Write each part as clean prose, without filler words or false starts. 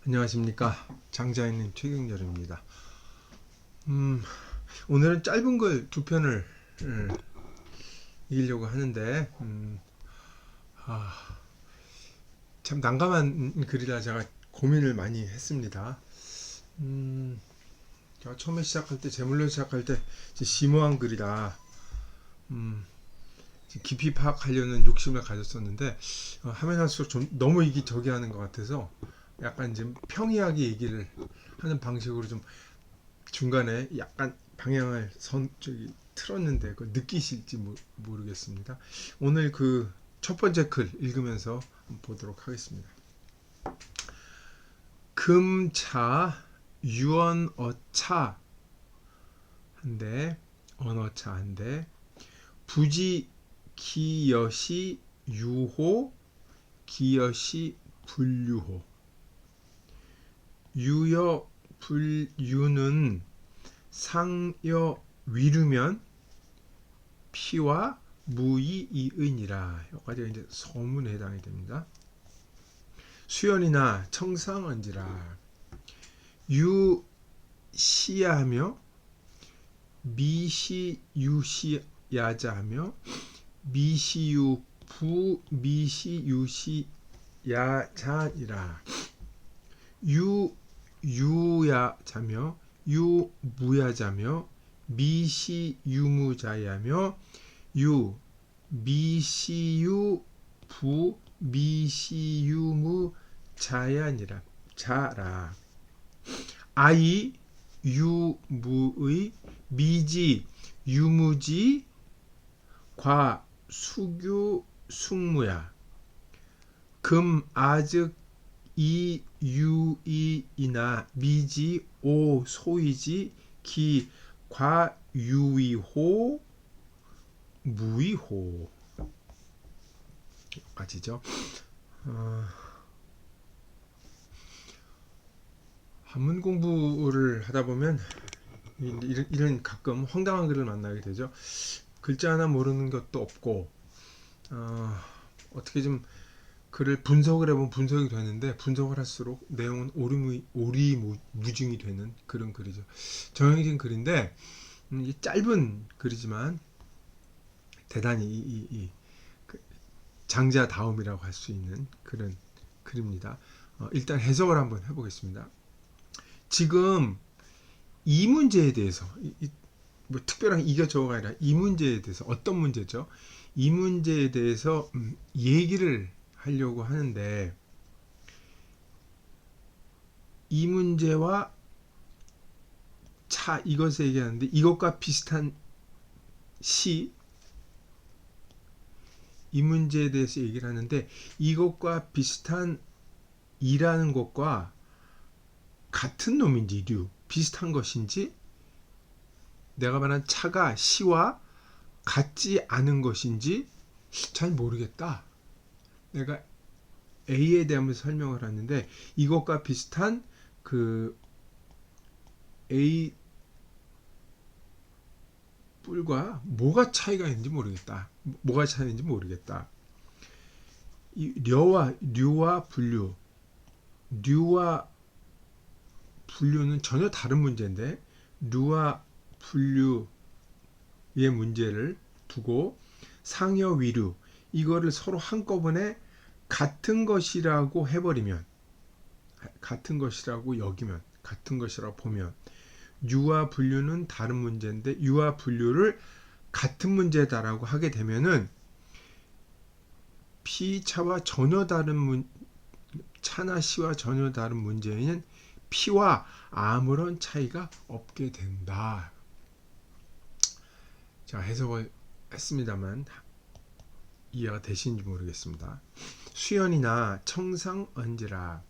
안녕하십니까, 장자인님 최경렬입니다. 오늘은 짧은 글 두 편을 읽으려고 하는데 참 난감한 글이라 제가 고민을 많이 했습니다. 제가 처음에 시작할 때, 제물로 시작할 때 심오한 글이다, 깊이 파악하려는 욕심을 가졌었는데 하면 할수록 좀 너무 이기저기하는 것 같아서 약간 좀 평이하게 얘기를 하는 방식으로 좀 중간에 약간 방향을 틀었는데 그걸 느끼실지 모르겠습니다. 오늘 그 첫 번째 글 읽으면서 보도록 하겠습니다. 금차 유언어차 한데 언어차 한데 부지 기여시 유호 기여시 불유호 유여 불유는 상여 위르면 피와 무이 이은이라. 여기까지가 이제 서문에 해당이 됩니다. 수연이나 청상언지라. 유시야하며 미시유시야자하며 미시유부 미시유시야자니라. 유야자며 유무야자며 미시유무자야며 미시유부 미시유무자야니라. 자라. 아이 유무의 미지 유무지 과 수규 숙무야. 금 아즉 이 유이이나 미지 오 소이지 기 과유이호 무이호. 까지죠. 한문 공부를 하다 보면 이런 가끔 황당한 글을 만나게 되죠. 글자 하나 모르는 것도 없고 어떻게 좀 글을 분석을 해보면 분석이 되는데 분석을 할수록 내용은 오리무중이 되는 그런 글이죠. 정형진 글인데 짧은 글이지만 대단히 장자다움이라고 할 수 있는 그런 글입니다. 일단 해석을 한번 해보겠습니다. 지금 이 문제에 대해서 뭐 특별한 이겨저겨가 아니라 이 문제에 대해서 어떤 문제죠? 이 문제에 대해서 얘기를 하려고 하는데 이 문제와 차 이것을 얘기하는데 이것과 비슷한 시 이 문제에 대해서 얘기를 하는데 이것과 비슷한 이라는 것과 같은 놈인지 비슷한 것인지 내가 말한 차가 시와 같지 않은 것인지 잘 모르겠다. 내가 A에 대한 설명을 하는데 이것과 비슷한 그 A 뿔과 뭐가 차이가 있는지 모르겠다. 뭐가 차이인지 모르겠다. 이 류와 분류는 전혀 다른 문제인데 류와 분류의 문제를 두고 상여 위류 이거를 서로 한꺼번에 같은 것이라고 해버리면, 같은 것이라고 여기면, 같은 것이라고 보면 유와 분류는 다른 문제인데 유와 분류를 같은 문제다라고 하게 되면은 피차와 전혀 다른 차나 시와 전혀 다른 문제는 피와 아무런 차이가 없게 된다. 자, 해석을 했습니다만 이해가 되시는지 모르겠습니다. 수연이나 청상언지라.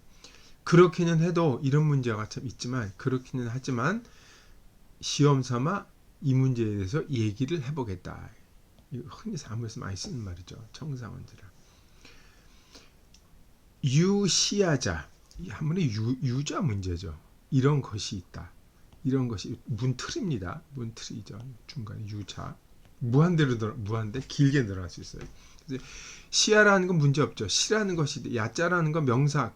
그렇기는 해도 이런 문제가 참 있지만 그렇기는 하지만 시험 삼아 이 문제에 대해서 얘기를 해보겠다. 흔히 사무에서 많이 쓰는 말이죠. 청상언지라. 유시야자. 한문의 유자 문제죠. 이런 것이 있다. 이런 것이 문틀입니다. 문틀이죠. 중간에 유자. 무한대 길게 늘어날 수 있어요. 시야라는 건 문제 없죠. 시라는 것이 야자라는 건 명사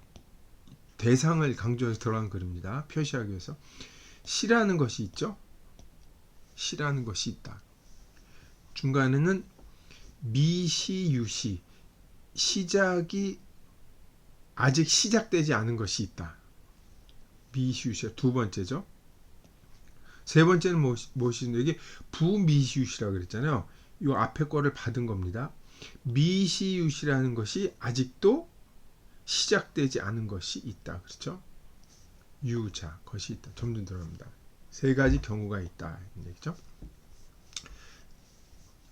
대상을 강조해서 들어간 글입니다. 표시하기 위해서. 시라는 것이 있죠. 시라는 것이 있다. 중간에는 미시, 유시, 시작이 아직 시작되지 않은 것이 있다. 미시, 유시가 두 번째죠. 세 번째는 무엇이냐, 이게 부미시유시라고 그랬잖아요. 이 앞에 거를 받은 겁니다. 미시유시라는 것이 아직도 시작되지 않은 것이 있다. 그렇죠? 유자, 것이 있다. 점점 들어갑니다. 세 가지 경우가 있다. 이런 얘기죠.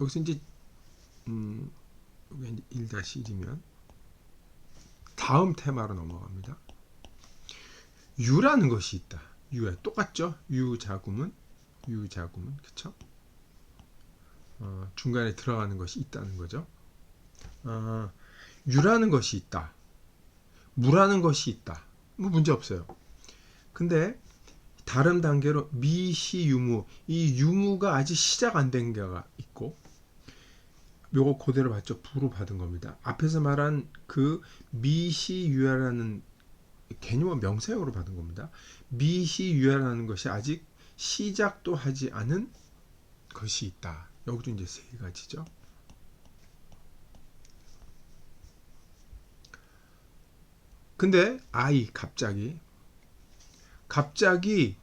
여기서 이제 여기 1-1이면 다음 테마로 넘어갑니다. 유라는 것이 있다. 유에 똑같죠? 유자금은 그렇죠? 중간에 들어가는 것이 있다는 거죠. 유라는 것이 있다. 무라는 것이 있다. 뭐 문제 없어요. 근데 다른 단계로 미시유무, 이 유무가 아직 시작 안 된 게가 있고, 요거 그대로 봤죠. 부로 받은 겁니다. 앞에서 말한 그 미시유야라는 개념은 명사형으로 받은 겁니다. 미시유야라는 것이 아직 시작도 하지 않은 것이 있다. 여기도 이제 세 가지죠. 근데 갑자기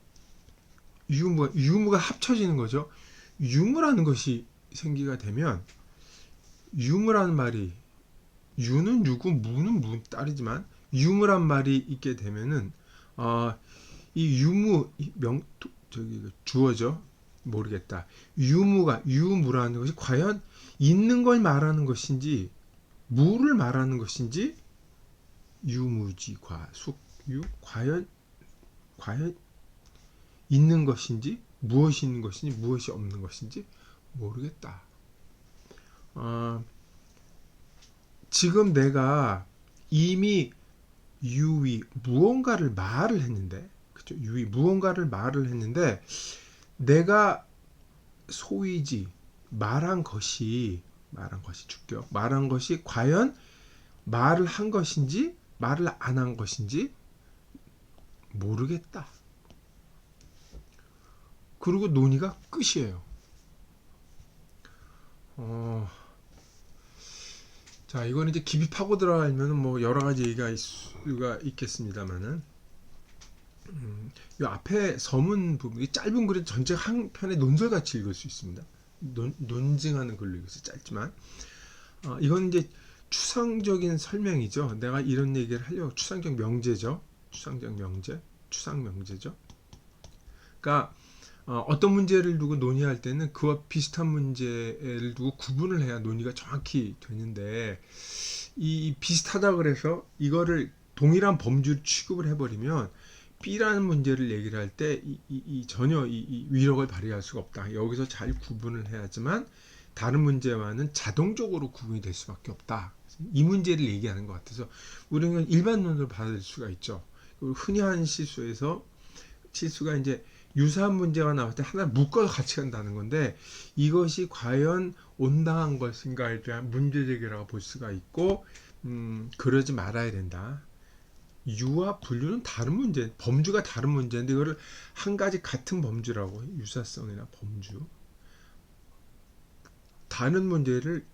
유무가 합쳐지는 거죠. 유무라는 것이 생기가 되면, 유무라는 말이, 유는 유고 무는 무 딸이지만 유무란 말이 있게 되면은 이 유무 주어죠. 모르겠다. 유무라는 것이 과연 있는 걸 말하는 것인지 무를 말하는 것인지, 유무지과숙유, 과연 있는 것인지 무엇이 있는 것인지 무엇이 없는 것인지 모르겠다. 지금 내가 이미 무언가를 말을 했는데, 그렇죠? 무언가를 말을 했는데, 내가 소위지 말한 것이 주격, 말한 것이 과연 말을 한 것인지 말을 안 한 것인지 모르겠다. 그리고 논의가 끝이에요. 자, 이거는 이제 깊이 파고 들어가면 뭐 여러 가지 얘기가 있겠습니다만은, 이 앞에 서문 부분, 이 짧은 글은 전체 한 편의 논설같이 읽을 수 있습니다. 논증하는 글로 읽어서 짧지만, 이건 이제 추상적인 설명이죠. 내가 이런 얘기를 하려고, 추상적 명제죠. 추상명제죠. 그러니까 어떤 문제를 두고 논의할 때는 그와 비슷한 문제를 두고 구분을 해야 논의가 정확히 되는데, 이 비슷하다 그래서 이거를 동일한 범주를 취급을 해버리면 B라는 문제를 얘기를 할 때 전혀 이 위력을 발휘할 수가 없다. 여기서 잘 구분을 해야지만 다른 문제와는 자동적으로 구분이 될 수밖에 없다. 이 문제를 얘기하는 것 같아서 우리는 일반론으로 받을 수가 있죠. 흔히 하는 실수가 이제 유사한 문제가 나올 때 하나를 묶어서 같이 간다는 건데, 이것이 과연 온당한 것인가에 대한 문제제기라고 볼 수가 있고, 그러지 말아야 된다. 유와 분류는 다른 문제, 범주가 다른 문제인데 이거를 한 가지 같은 범주라고, 유사성이나 범주, 다른 문제를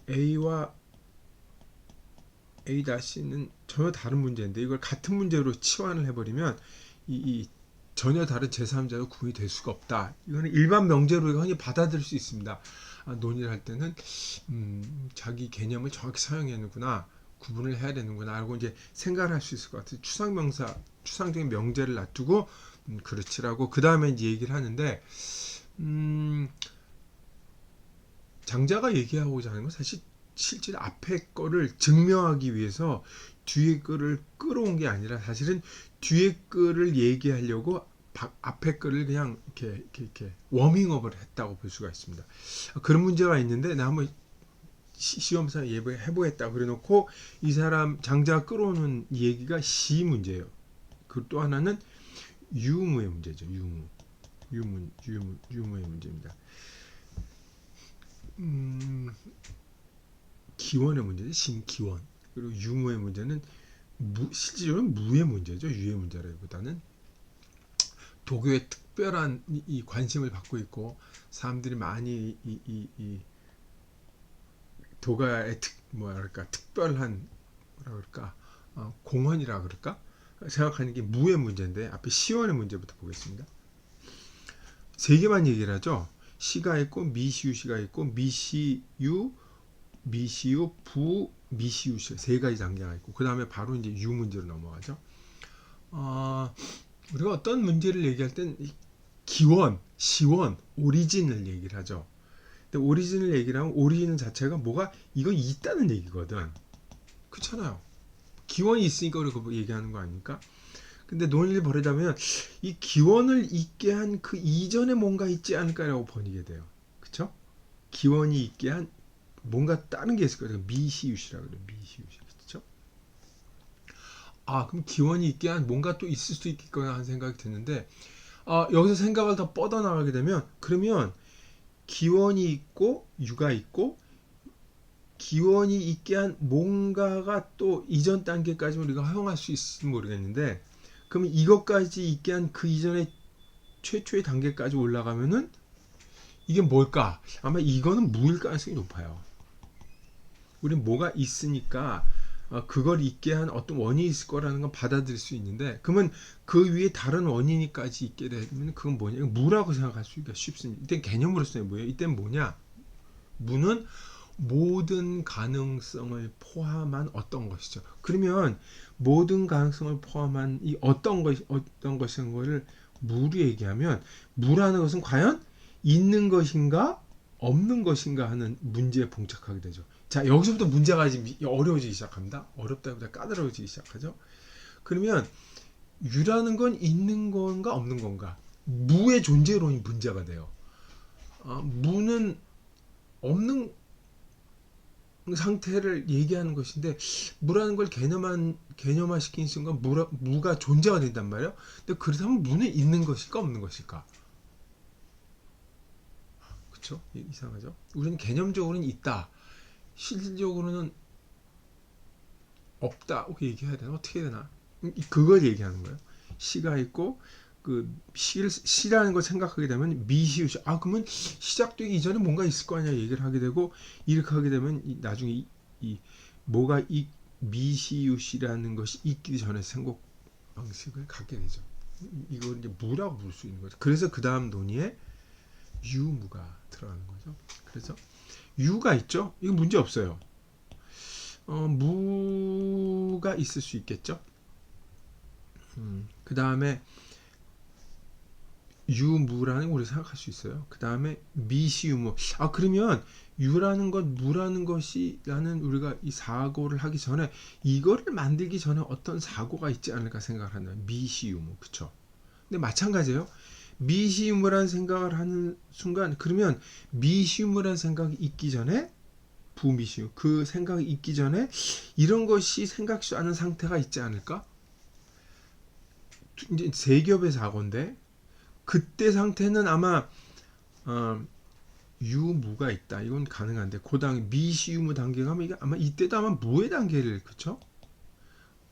A와 A-는 전혀 다른 문제인데 이걸 같은 문제로 치환을 해버리면 이 전혀 다른 제3자가 구분이 될 수가 없다. 이거는 일반 명제로 흔히 받아들일 수 있습니다. 논의를 할 때는 자기 개념을 정확히 사용하는구나, 구분을 해야 되는구나 라고 이제 생각을 할 수 있을 것 같아요. 추상적인 명제를 놔두고 그렇지라고 그 다음에 이제 얘기를 하는데, 장자가 얘기하고자 하는 건 사실 실제 앞에 거를 증명하기 위해서 뒤에 거를 끌어온 게 아니라, 사실은 뒤에 거를 얘기하려고 앞에 거를 그냥 이렇게 워밍업을 했다고 볼 수가 있습니다. 그런 문제가 있는데 나 한번 시험상 해보겠다 그래 놓고 이 사람 장자가 끌어오는 얘기가 시 문제예요. 그 또 하나는 유무의 문제죠. 유무의 문제입니다. 기원의 문제죠. 신기원. 그리고 유무의 문제는 실질적으로 무의 문제죠. 유의 문제라기보다는 도교에 특별한 이 관심을 받고 있고 사람들이 많이 이 도가의 뭐랄까 특별한 뭐라 그럴까 공헌이라 그럴까 생각하는 게 무의 문제인데 앞에 시원의 문제부터 보겠습니다. 세 개만 얘기를 하죠. 시가 있고 미시유시가 있고 미시유 부 미시유시 세 가지 단계가 있고 그 다음에 바로 이제 유 문제로 넘어가죠. 우리가 어떤 문제를 얘기할 땐 기원, 시원, 오리진을 얘기를 하죠. 근데 오리진을 얘기를 하면 오리진 자체가 뭐가 이거 있다는 얘기거든. 그렇잖아요. 기원이 있으니까 우리가 얘기하는 거 아닙니까? 근데 논리를 벌이자면 이 기원을 있게 한 그 이전에 뭔가 있지 않을까라고 번이게 돼요. 그쵸? 기원이 있게 한 뭔가 다른 게 있을 거예요. 미시유시라고 그래요. 미시유시. 그쵸? 그럼 기원이 있게 한 뭔가 또 있을 수도 있겠구나 하는 생각이 드는데 여기서 생각을 더 뻗어나가게 되면 그러면 기원이 있고 유가 있고 기원이 있게 한 뭔가가 또 이전 단계까지 우리가 허용할 수 있을지 모르겠는데 그러면 이것까지 있게 한 그 이전의 최초의 단계까지 올라가면은 이게 뭘까? 아마 이거는 무일 가능성이 높아요. 우린 뭐가 있으니까 그걸 있게 한 어떤 원인이 있을 거라는 건 받아들일 수 있는데 그러면 그 위에 다른 원인이까지 있게 되면 그건 뭐냐? 무라고 생각할 수가 쉽습니다. 이때 개념으로서는 뭐예요? 이때는 뭐냐? 무는 모든 가능성을 포함한 어떤 것이죠. 그러면 모든 가능성을 포함한 이 어떤 것인 거를 무로 얘기하면 무라는 것은 과연 있는 것인가 없는 것인가 하는 문제에 봉착하게 되죠. 자, 여기서부터 문제가 지금 어려워지기 시작합니다. 어렵다기보다 까다로워지기 시작하죠. 그러면 유라는 건 있는 건가 없는 건가? 무의 존재론이 문제가 돼요. 무는 없는 상태를 얘기하는 것인데 무라는 걸 개념화시키는 순간 무가 존재가 된단 말이에요. 근데 그렇다면 무는 있는 것일까 없는 것일까? 그렇죠? 이상하죠? 우리는 개념적으로는 있다. 실질적으로는 없다. 이렇게 얘기해야 되나? 어떻게 해야 되나? 그걸 얘기하는 거예요. 시가 있고 그 시라는 걸 생각하게 되면 미시우시 그러면 시작되기 이전에 뭔가 있을 거 아니야 얘기를 하게 되고 이렇게 하게 되면 나중에 뭐가 이 미시우시라는 것이 있기 전에 생각 방식을 갖게 되죠. 이걸 이제 무라고 부를 수 있는 거죠. 그래서 그 다음 논의에 유무가 들어가는 거죠. 그래서 유가 있죠. 이거 문제 없어요. 무가 있을 수 있겠죠. 그 다음에 유무라는 걸 우리 생각할 수 있어요. 그 다음에 미시유무. 그러면 유라는 것, 무라는 것이라는 우리가 이 사고를 하기 전에 이거를 만들기 전에 어떤 사고가 있지 않을까 생각을 하는 미시유무. 그쵸? 근데 마찬가지예요. 미시유무라는 생각을 하는 순간 그러면 미시유무라는 생각이 있기 전에 부미시유 그 생각이 있기 전에 이런 것이 생각지 않은 상태가 있지 않을까? 이제 세겹의 사고인데 그때 상태는 아마 유무가 있다. 이건 가능한데 고당 미시유무 단계가 하면 이게 아마 이때도 아마 무의 단계를 그쵸?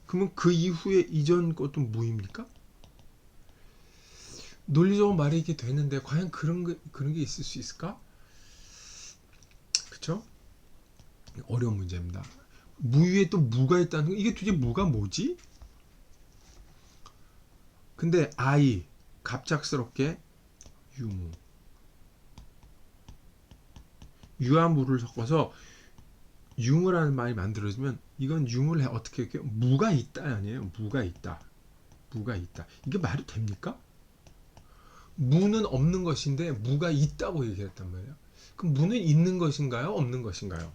그러면 그 이후에 이전 것도 무입니까? 논리적으로 말이 이렇게 되는데 과연 그런 게 있을 수 있을까? 그쵸? 어려운 문제입니다. 무 위에 또 무가 있다는 거 이게 도대체 무가 뭐지? 근데 갑작스럽게 유무 유와 무를 섞어서 유무라는 말이 만들어지면 이건 유무를 어떻게 할게요? 무가 있다 아니에요? 무가 있다 이게 말이 됩니까? 무는 없는 것인데 무가 있다고 얘기했단 말이에요. 그럼 무는 있는 것인가요? 없는 것인가요?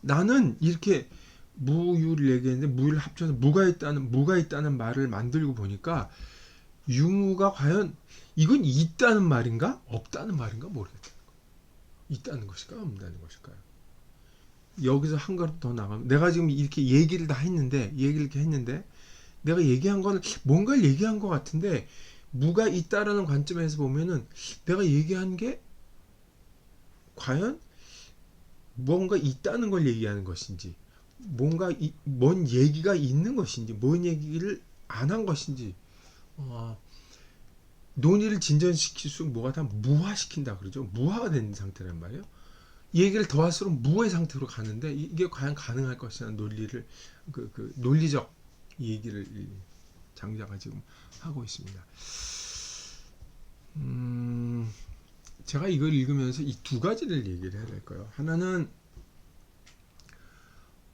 나는 이렇게 무유를 얘기했는데 무유를 합쳐서 무가 있다는 말을 만들고 보니까 유무가 과연 이건 있다는 말인가 없다는 말인가 모르겠다. 있다는 것일까요 없다는 것일까요? 여기서 한 걸음 더 나가면 내가 지금 이렇게 얘기를 이렇게 했는데 내가 얘기한 거는 뭔가를 얘기한 것 같은데 무가 있다라는 관점에서 보면은 내가 얘기한 게 과연 뭔가 있다는 걸 얘기하는 것인지 뭔가 뭔 얘기가 있는 것인지, 뭔 얘기를 안 한 것인지, 논의를 진전시킬수록 뭐가 다 무화시킨다 그러죠. 무화가 된 상태란 말이에요. 얘기를 더할수록 무의 상태로 가는데 이게 과연 가능할 것이라는 논리를 그 논리적 얘기를 장자가 지금 하고 있습니다. 제가 이걸 읽으면서 이 두 가지를 얘기를 해야 될 거예요. 하나는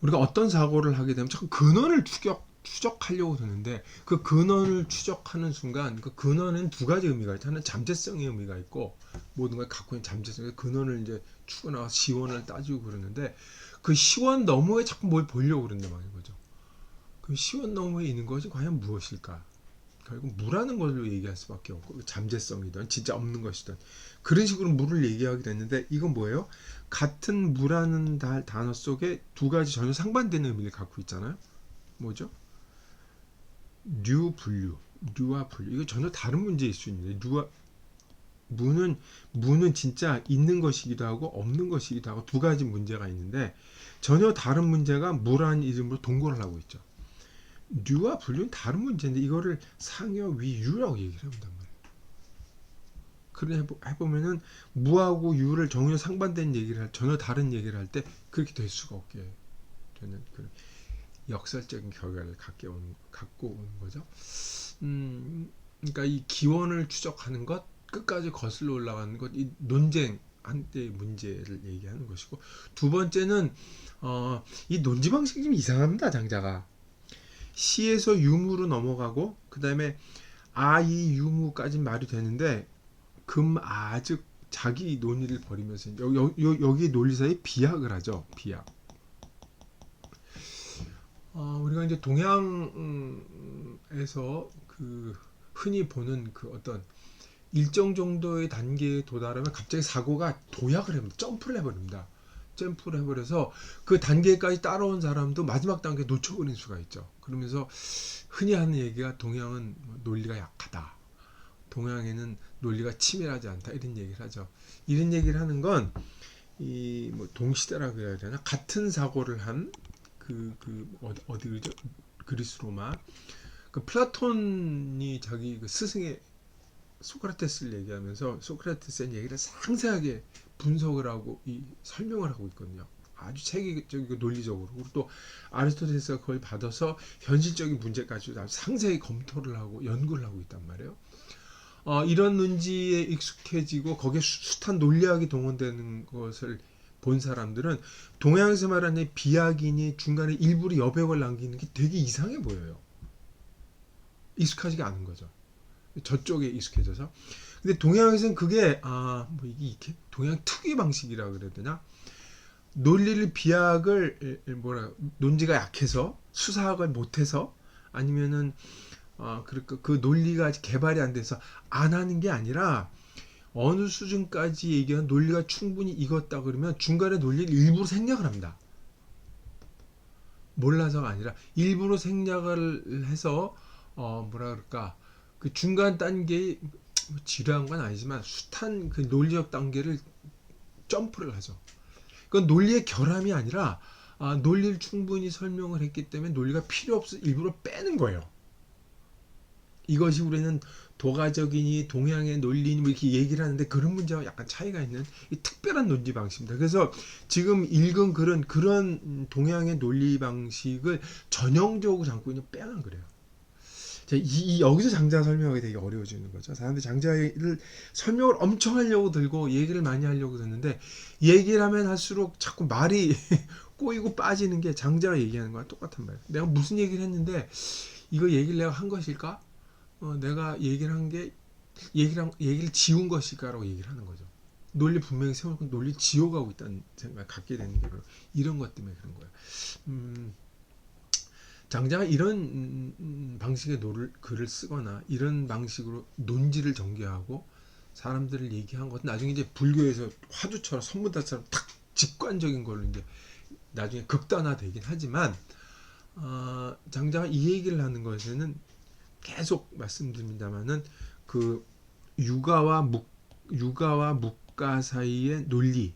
우리가 어떤 사고를 하게 되면 자꾸 근원을 추적하려고 드는데 그 근원을 추적하는 순간 그 근원에는 두 가지 의미가 있죠. 하나는 잠재성의 의미가 있고 모든 걸 갖고 있는 잠재성의 근원을 이제 추구나가 시원을 따지고 그러는데 그 시원 너머에 자꾸 뭘 보려고 그런단 말인 거죠. 그 시원 너머에 있는 것이 과연 무엇일까? 결국 무라는 걸로 얘기할 수밖에 없고 잠재성이든 진짜 없는 것이든 그런 식으로 무를 얘기하게 됐는데 이건 뭐예요? 같은 무라는 단어 속에 두 가지 전혀 상반되는 의미를 갖고 있잖아요. 뭐죠? 류 분류, 류와 분류. 이거 전혀 다른 문제일 수 있는데 류와 무는 진짜 있는 것이기도 하고 없는 것이기도 하고 두 가지 문제가 있는데 전혀 다른 문제가 무라는 이름으로 동거를 하고 있죠. 류와 분류는 다른 문제인데 이거를 상여 위유라고 얘기를 한단 말이에요. 그래 해보면은 무하고 유를 전혀 상반된 얘기를 전혀 다른 얘기를 할 때 그렇게 될 수가 없게 되는 그 역설적인 결과를 갖고 오는 거죠. 그러니까 이 기원을 추적하는 것, 끝까지 거슬러 올라가는 것, 이 논쟁 한때의 문제를 얘기하는 것이고 두 번째는 이 논지 방식이 좀 이상합니다. 장자가 시에서 유무로 넘어가고 그 다음에 아이 유무까지 말이 되는데 아즉 자기 논의를 벌이면서 여기 논리사에 비약을 하죠. 비약. 우리가 이제 동양에서 그 흔히 보는 그 어떤 일정 정도의 단계에 도달하면 갑자기 사고가 도약을 해버립니다. 점프를 해버립니다. 점프를 해버려서 그 단계까지 따라온 사람도 마지막 단계 놓쳐버릴 수가 있죠. 그러면서 흔히 하는 얘기가 동양은 논리가 약하다. 동양에는 논리가 치밀하지 않다. 이런 얘기를 하죠. 이런 얘기를 하는 건 이 뭐 동시대라고 해야 되나 같은 사고를 한 어디 그죠? 그리스 로마 그 플라톤이 자기 그 스승의 소크라테스를 얘기하면서 소크라테스의 얘기를 상세하게 분석을 하고 설명을 하고 있거든요. 아주 체계적이고 논리적으로. 그리고 또 아리스토텔레스가 그걸 받아서 현실적인 문제까지 아주 상세히 검토를 하고 연구를 하고 있단 말이에요. 이런 논지에 익숙해지고 거기에 숱한 논리학이 동원되는 것을 본 사람들은 동양에서 말하는 비약이니 중간에 일부러 여백을 남기는 게 되게 이상해 보여요. 익숙하지가 않은 거죠. 저쪽에 익숙해져서. 근데 동양에서는 그게 이게 동양 특유의 방식이라 그래야 되나? 논리를 비약을 논지가 약해서 수사학을 못해서 아니면은 그 논리가 개발이 안 돼서 안 하는 게 아니라 어느 수준까지 얘기한 논리가 충분히 익었다 그러면 중간에 논리를 일부러 생략을 합니다. 몰라서가 아니라 일부러 생략을 해서 뭐라 그럴까 그 중간 단계에 지루한 건 아니지만 숱한 그 논리적 단계를 점프를 하죠. 그건 논리의 결함이 아니라 논리를 충분히 설명을 했기 때문에 논리가 필요 없어 일부러 빼는 거예요. 이것이 우리는 도가적이니 동양의 논리니 뭐 이렇게 얘기를 하는데 그런 문제와 약간 차이가 있는 특별한 논지 방식입니다. 그래서 지금 읽은 글은 그런 동양의 논리 방식을 전형적으로 담고 있는 빼앗는 거래요. 여기서 장자 설명하기 되게 어려워지는 거죠. 사람들이 장자를 설명을 엄청 하려고 들고 얘기를 많이 하려고 듣는데 얘기를 하면 할수록 자꾸 말이 꼬이고 빠지는 게 장자가 얘기하는 거랑 똑같은 말이에요. 내가 무슨 얘기를 했는데 이거 얘기를 내가 한 것일까? 내가 얘기를 한 게 얘기를 지운 것일까라고 얘기를 하는 거죠. 논리 분명히 세워놓고 논리 지워가고 있다는 생각을 갖게 되는 게 이런 것 때문에 그런 거예요. 장자가 이런 방식의 글을 쓰거나 이런 방식으로 논지를 전개하고 사람들을 얘기한 것은 나중에 이제 불교에서 화두처럼 선무다처럼 탁 직관적인 걸로 이제 나중에 극단화되긴 하지만 장자가 이 얘기를 하는 것에는 계속 말씀드립니다만은 그 육아와 묵가 사이의 논리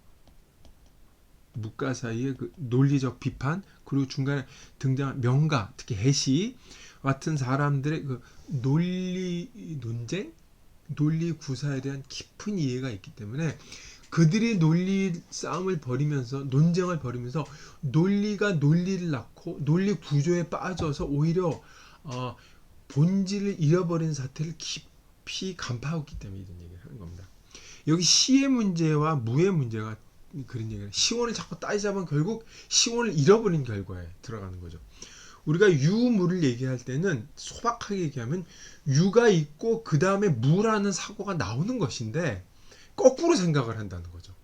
묵가 사이의 그 논리적 비판, 그리고 중간에 등장한 명가, 특히 해시 같은 사람들의 그 논리 논쟁, 논리 구사에 대한 깊은 이해가 있기 때문에 그들이 논리 싸움을 벌이면서 논쟁을 벌이면서 논리가 논리를 낳고 논리 구조에 빠져서 오히려 본질을 잃어버린 사태를 깊이 간파하고 있기 때문에 이런 얘기를 하는 겁니다. 여기 시의 문제와 무의 문제가 그런 얘기예요. 시원을 자꾸 따지자면 결국 시원을 잃어버린 결과에 들어가는 거죠. 우리가 유무를 얘기할 때는 소박하게 얘기하면 유가 있고 그 다음에 무라는 사고가 나오는 것인데 거꾸로 생각을 한다는 거죠.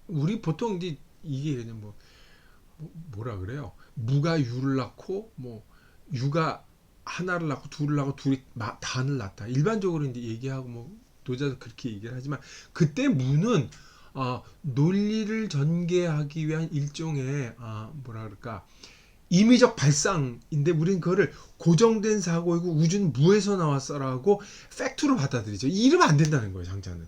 우리 보통 이제 이게 그냥 뭐라 그래요? 무가 유를 낳고 유가 하나를 낳고 둘을 낳고 둘이 단을 낳다. 일반적으로 이제 얘기하고 노자도 그렇게 얘기를 하지만 그때 무는 논리를 전개하기 위한 일종의 뭐라 그럴까 임의적 발상인데 우리는 그거를 고정된 사고이고 우주는 무에서 나왔어라고 팩트로 받아들이죠. 이러면 안 된다는 거예요, 장자는.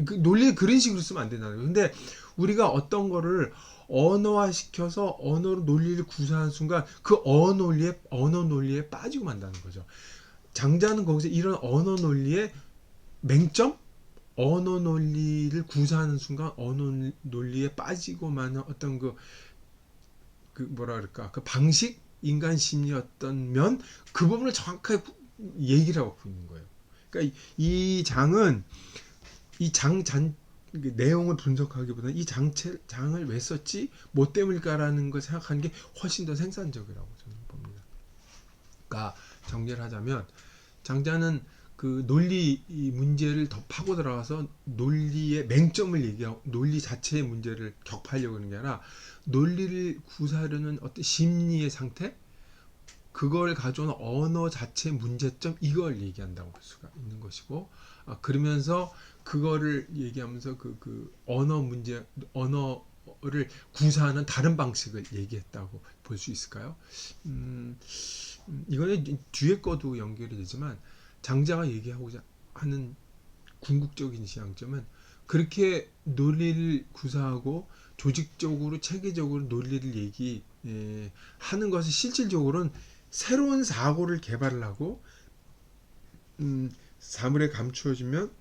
그 논리를 그런 식으로 쓰면 안 된다는 거예요. 근데 우리가 어떤 거를 언어화시켜서 언어로 논리를 구사하는 순간 그 언어 논리에 빠지고 만다는 거죠. 장자는 거기서 이런 언어 논리의 맹점, 언어 논리를 구사하는 순간 언어 논리에 빠지고 마는 어떤 그 뭐라 그럴까 그 방식, 인간 심리 어떤 면 그 부분을 정확하게 얘기를 하고 있는 거예요. 그러니까 이 장은 내용을 분석하기보다는 이 장을 왜 썼지, 뭐 때문일까라는 걸 생각하는 게 훨씬 더 생산적이라고 저는 봅니다. 그러니까 정리를 하자면 장자는 그 논리 문제를 더 파고 들어가서 논리의 맹점을 얘기하고 논리 자체의 문제를 격파하려고 하는 게 아니라 논리를 구사하려는 어떤 심리의 상태, 그걸 가져오는 언어 자체의 문제점, 이걸 얘기한다고 볼 수가 있는 것이고, 그러면서 그거를 얘기하면서 그 언어를 구사하는 다른 방식을 얘기했다고 볼 수 있을까요? 이거는 뒤에 거도 연결이 되지만 장자가 얘기하고자 하는 궁극적인 지향점은 그렇게 논리를 구사하고 조직적으로 체계적으로 논리를 얘기하는 것이 실질적으로는 새로운 사고를 개발을 하고 사물에 감추어지면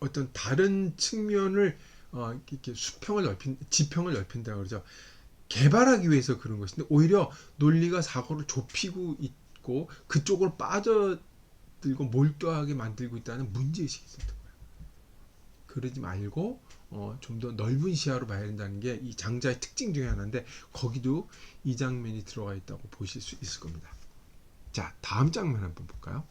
어떤 다른 측면을 이렇게 지평을 넓힌다 그러죠. 개발하기 위해서 그런 것인데 오히려 논리가 사고를 좁히고 있고 그쪽으로 빠져들고 몰두하게 만들고 있다는 문제의식이 있었던 거예요. 그러지 말고 좀 더 넓은 시야로 봐야 된다는 게 이 장자의 특징 중에 하나인데 거기도 이 장면이 들어가 있다고 보실 수 있을 겁니다. 자, 다음 장면 한번 볼까요?